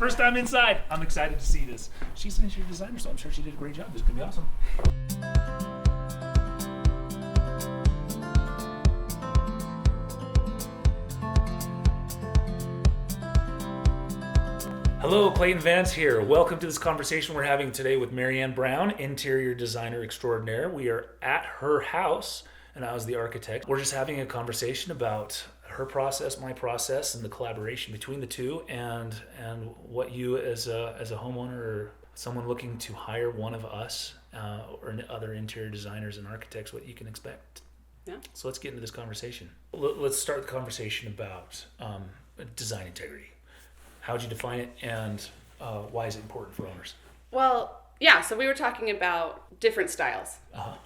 First time inside. I'm excited to see this. She's an interior designer, so I'm sure she did a great job. This is going to be awesome. Hello, Clayton Vance here. Welcome to this conversation we're having today with Marianne Brown, interior designer extraordinaire. We are at her house, and I was the architect. We're just having a conversation about her process, my process, and the collaboration between the two, and what you as a homeowner or someone looking to hire one of us or other interior designers and architects, what you can expect. Yeah. So let's get into this conversation. Let's start the conversation about design integrity. How would you define it, and why is it important for owners? Well, yeah, so we were talking about different styles.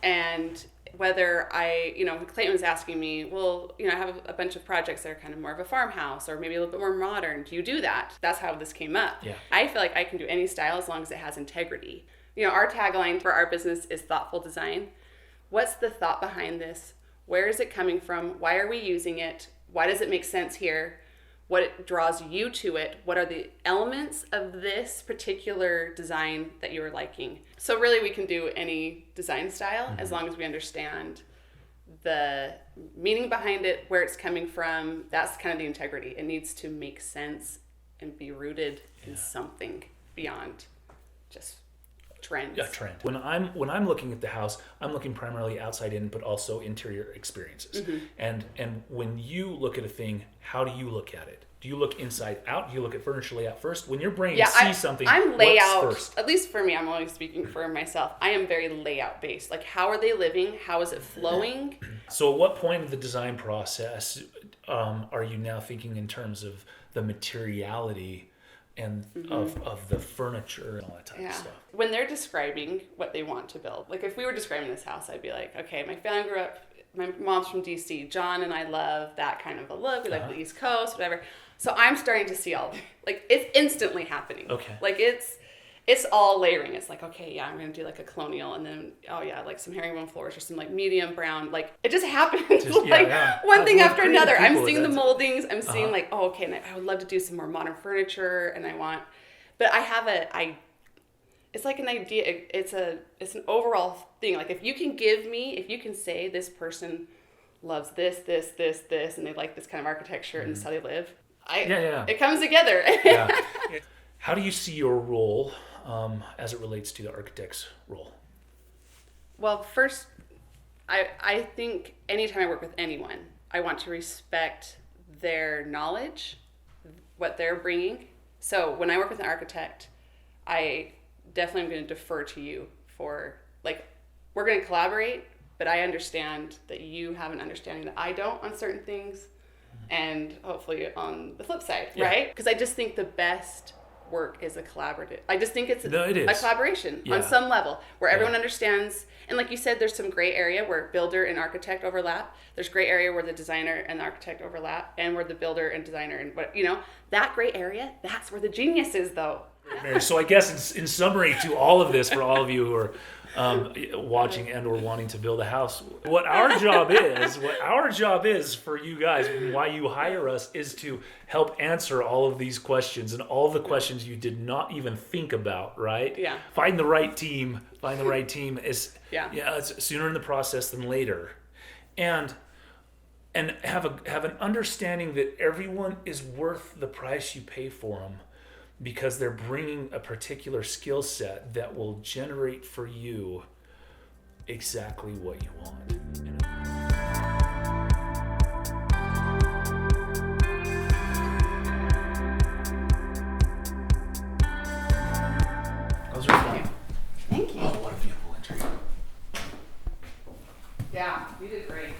And whether Clayton was asking me, well, I have a bunch of projects that are kind of more of a farmhouse or maybe a little bit more modern. Do you do that? That's how this came up. Yeah. I feel like I can do any style as long as it has integrity. Our tagline for our business is thoughtful design. What's the thought behind this? Where is it coming from? Why are we using it? Why does it make sense here? What draws you to it? What are the elements of this particular design that you are liking? So really we can do any design style as long as we understand the meaning behind it, where it's coming from. That's kind of the integrity. It needs to make sense and be rooted in something beyond just trends. Yeah, trend. When I'm looking at the house, I'm looking primarily outside in, but also interior experiences. And when you look at a thing, how do you look at it? Do you look inside out? Do you look at furniture layout first? When your brain sees something, I'm layout what's first? At least for me, I'm only speaking for myself. I am very layout based. Like, how are they living? How is it flowing? So at what point of the design process are you now thinking in terms of the materiality and of the furniture and all that type of stuff? When they're describing what they want to build, like if we were describing this house, I'd be like, okay, my family grew up, my mom's from DC, John and I love that kind of a look, we like the East Coast, whatever. So I'm starting to see all, like, it's instantly happening. Okay. Like it's all layering. It's like, okay, yeah, I'm going to do like a colonial, and then, oh yeah, like some herringbone floors or some like medium brown, like it just happens. One thing after another. I'm seeing the moldings. I'm seeing like, oh, okay, and I would love to do some more modern furniture, and but I have it's like an idea. It's an overall thing. Like if you can say this person loves this, and they like this kind of architecture and this is how they live. It comes together. How do you see your role as it relates to the architect's role? Well, first, I think anytime I work with anyone, I want to respect their knowledge, what they're bringing. So when I work with an architect, I definitely am going to defer to you for, like, we're going to collaborate, but I understand that you have an understanding that I don't on certain things, and hopefully on the flip side, right? Because I just think the best work is a collaborative. I just think it's a collaboration on some level where everyone understands. And like you said, there's some gray area where builder and architect overlap. There's gray area where the designer and the architect overlap, and where the builder and designer and that gray area, that's where the genius is, though. So I guess in summary to all of this, for all of you who are watching and or wanting to build a house, what our job is for you guys, why you hire us, is to help answer all of these questions and all the questions you did not even think about, right? Yeah. Find the right team is it's sooner in the process than later. And have an understanding that everyone is worth the price you pay for them, because they're bringing a particular skill set that will generate for you exactly what you want. Those are fun. Thank you. Oh, what a beautiful interior. Yeah, you did great.